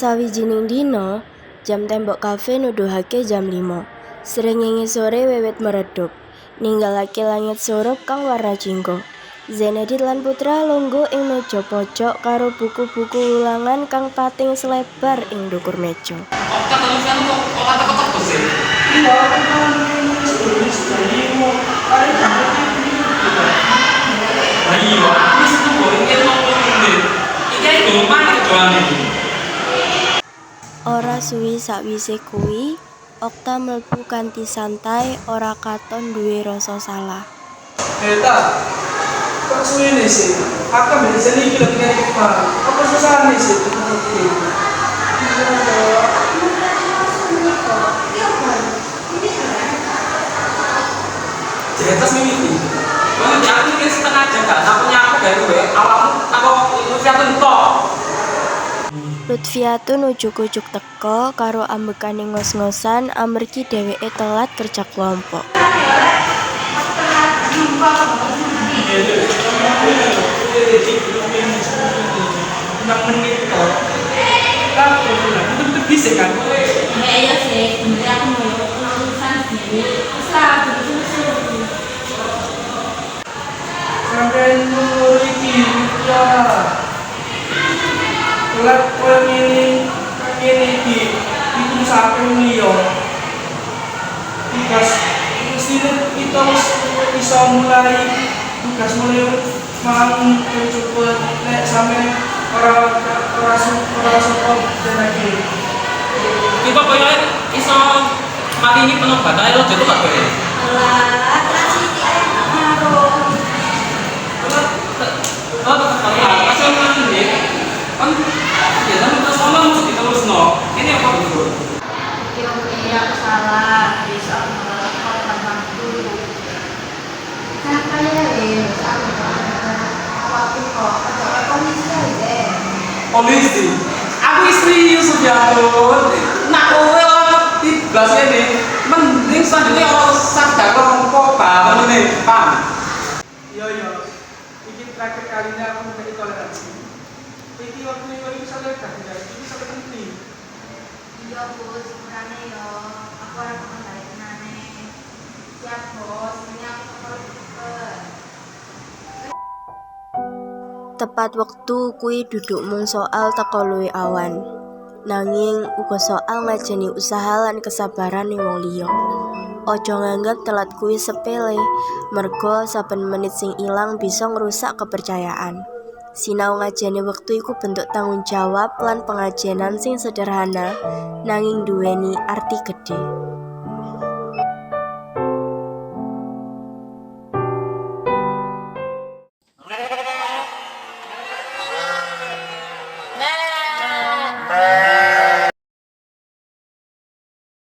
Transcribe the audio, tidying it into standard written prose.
Sawijining dina, jam tembok kafe nuduhake jam 5. Srengenge sore wiwit meredup, ninggalake langit surup kang warna jingga. Zenedit lan Putra lungguh ing meja pojok karo buku-buku ulangan kang pating selebar ing dhukur meja. Ora suwi sakwise kuwi, Okta mlebu kanthi santai, ora katon duwe rasa salah. Eta, kok suwene sih? Aku bisa iki lho kene kemarin. Apa susahane sih itu ngerti? Jelas mimpi. Wong dia aku iki setengah jam gak sapunya aku gawe kowe. Awakmu aku siap entok. Lutfiatun ujug-ujug teka karo ambekane ngos-ngosan amargi dheweke telat kerja kelompok. Itu bisa kan? Iya sih, sebenarnya aku mau urusan sendiri. Sampai nuri ya. Telat ini itu sampai liyo. Tugas kita bisa mulai tugas mulai mau cepet nek sampai orang support dan lagi. Kita koyo iso maringi penobatan lo jatuh gak kowe? Telat sih ngaruh. Asal mandi. Kan ya kan terus ngomong mesti diterusno. Ini apa dulu? Oke, aku salah. Bisa aku teman dulu. Kenapa ya? Aku kok ada polisi deh. Polisi. Aku serius Subianto. Nak kowe di blas ini mending selanjutnya orang sadar kok banget ini, Pak. Iya. Ini terakhir kalinya aku menjadi toleransi. Iki waktu ini bisa lihat ya, ini sangat penting. Iya bos, sebenarnya yo, aku orang kembali nane. Siap bos, ini aku perlu cepet. Tepat wektu kuwi duduk mung soal teko luwih awan. Nanging uga soal ngajeni usaha lan kesabaran ning wong liya. Ojo nganggep telat kuwi sepele, merga saben menit sing ilang bisa ngrusak kepercayaan. Sinau ngajeni wektu iku bentuk tanggung jawab lan pengajenan sing sederhana, nanging duweni arti gedhe.